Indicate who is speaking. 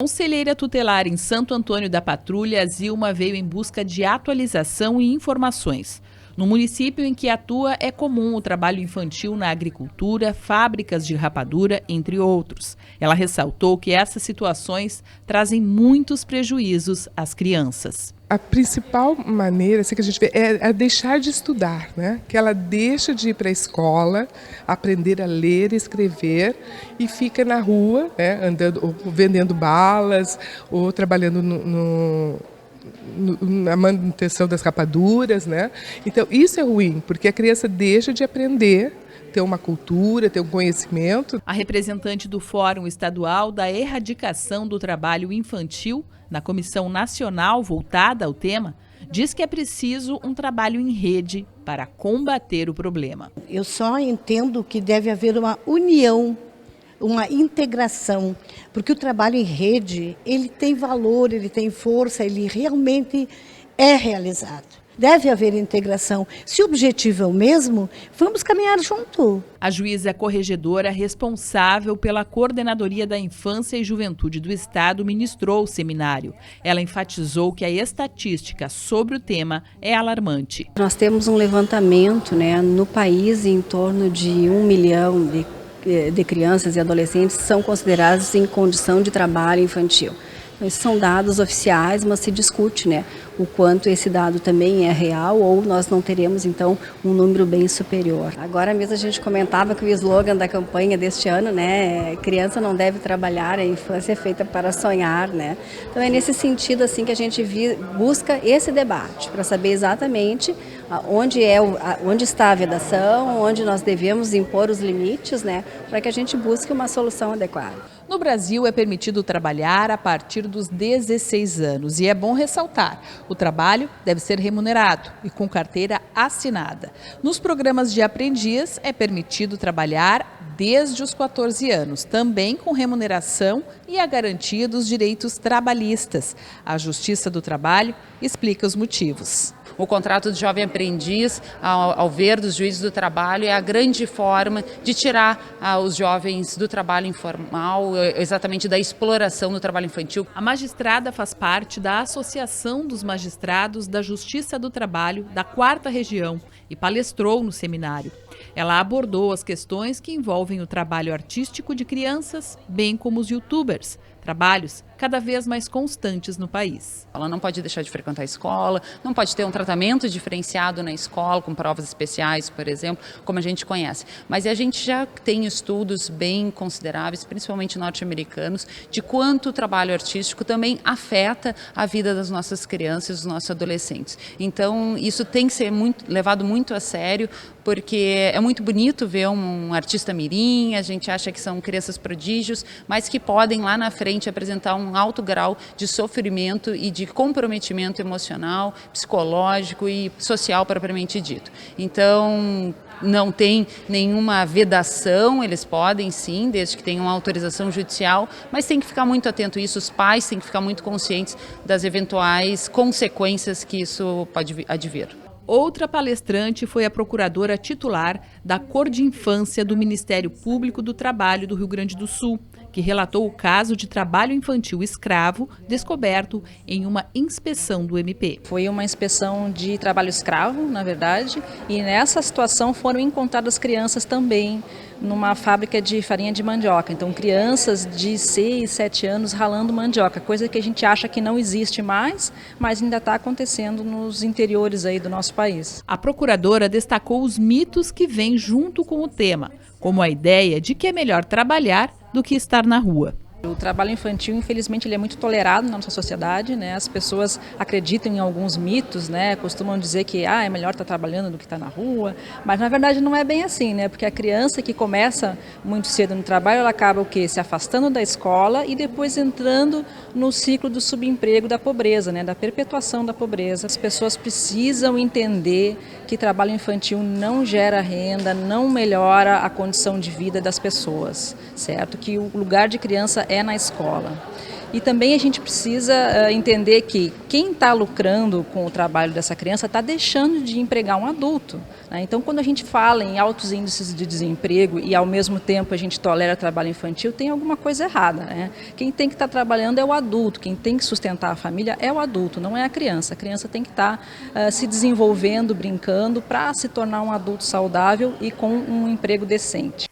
Speaker 1: Conselheira tutelar em Santo Antônio da Patrulha, Zilma veio em busca de atualização e informações. No município em que atua, é comum o trabalho infantil na agricultura, fábricas de rapadura, entre outros. Ela ressaltou que essas situações trazem muitos prejuízos às crianças.
Speaker 2: A principal maneira assim, que a gente vê é deixar de estudar, né? Que ela deixa de ir para a escola, aprender a ler e escrever e fica na rua, né? Andando, ou vendendo balas, ou trabalhando na manutenção das rapaduras, né? Então isso é ruim, porque a criança deixa de aprender, ter uma cultura, ter um conhecimento.
Speaker 1: A representante do Fórum Estadual da Erradicação do Trabalho Infantil, na Comissão Nacional voltada ao tema, diz que é preciso um trabalho em rede para combater o problema.
Speaker 3: Eu só entendo que deve haver uma união, uma integração, porque o trabalho em rede, ele tem valor, ele tem força, ele realmente é realizado. Deve haver integração. Se o objetivo é o mesmo, vamos caminhar junto.
Speaker 1: A juíza corregedora responsável pela Coordenadoria da Infância e Juventude do Estado ministrou o seminário. Ela enfatizou que a estatística sobre o tema é alarmante.
Speaker 4: Nós temos um levantamento, no país, em torno de 1 milhão de crianças e adolescentes são considerados em condição de trabalho infantil. Esses são dados oficiais, mas se discute, o quanto esse dado também é real ou nós não teremos, então, um número bem superior. Agora mesmo a gente comentava que o slogan da campanha deste ano, criança não deve trabalhar, a infância é feita para sonhar, Então é nesse sentido, assim, que a gente busca esse debate, para saber exatamente onde está a vedação, onde nós devemos impor os limites, para que a gente busque uma solução adequada.
Speaker 1: No Brasil, é permitido trabalhar a partir dos 16 anos. E é bom ressaltar, o trabalho deve ser remunerado e com carteira assinada. Nos programas de aprendiz, é permitido trabalhar desde os 14 anos, também com remuneração e a garantia dos direitos trabalhistas. A Justiça do Trabalho explica os motivos.
Speaker 5: O contrato de jovem aprendiz, ao ver dos juízes do trabalho, é a grande forma de tirar os jovens do trabalho informal, exatamente da exploração do trabalho infantil.
Speaker 1: A magistrada faz parte da Associação dos Magistrados da Justiça do Trabalho da 4ª Região e palestrou no seminário. Ela abordou as questões que envolvem o trabalho artístico de crianças, bem como os youtubers, trabalhos cada vez mais constantes no país.
Speaker 5: Ela não pode deixar de frequentar a escola, não pode ter um tratamento diferenciado na escola, com provas especiais, por exemplo, como a gente conhece. Mas a gente já tem estudos bem consideráveis, principalmente norte-americanos, de quanto o trabalho artístico também afeta a vida das nossas crianças, dos nossos adolescentes. Então, isso tem que ser levado muito a sério, porque é muito bonito ver um artista mirim, a gente acha que são crianças prodígios, mas que podem lá na frente apresentar um alto grau de sofrimento e de comprometimento emocional, psicológico e social propriamente dito. Então, não tem nenhuma vedação, eles podem sim, desde que tenham autorização judicial, mas tem que ficar muito atento a isso, os pais têm que ficar muito conscientes das eventuais consequências que isso pode advir.
Speaker 1: Outra palestrante foi a procuradora titular da Cor de Infância do Ministério Público do Trabalho do Rio Grande do Sul, que relatou o caso de trabalho infantil escravo descoberto em uma inspeção do MP.
Speaker 6: Foi uma inspeção de trabalho escravo, na verdade, e nessa situação foram encontradas crianças também numa fábrica de farinha de mandioca. Então, crianças de 6, 7 anos ralando mandioca, coisa que a gente acha que não existe mais, mas ainda está acontecendo nos interiores aí do nosso país.
Speaker 1: A procuradora destacou os mitos que vêm junto com o tema, como a ideia de que é melhor trabalhar do que estar na rua.
Speaker 6: O trabalho infantil, infelizmente, ele é muito tolerado na nossa sociedade, As pessoas acreditam em alguns mitos, Costumam dizer que é melhor estar trabalhando do que estar na rua, mas na verdade não é bem assim, Porque a criança que começa muito cedo no trabalho, ela acaba o quê? Se afastando da escola e depois entrando no ciclo do subemprego, da pobreza, Da perpetuação da pobreza. As pessoas precisam entender que trabalho infantil não gera renda, não melhora a condição de vida das pessoas, certo? Que o lugar de criança é na escola. E também a gente precisa entender que quem está lucrando com o trabalho dessa criança está deixando de empregar um adulto, né? Então, quando a gente fala em altos índices de desemprego e, ao mesmo tempo, a gente tolera trabalho infantil, tem alguma coisa errada, né? Quem tem que estar trabalhando é o adulto, quem tem que sustentar a família é o adulto, não é a criança. A criança tem que estar se desenvolvendo, brincando, para se tornar um adulto saudável e com um emprego decente.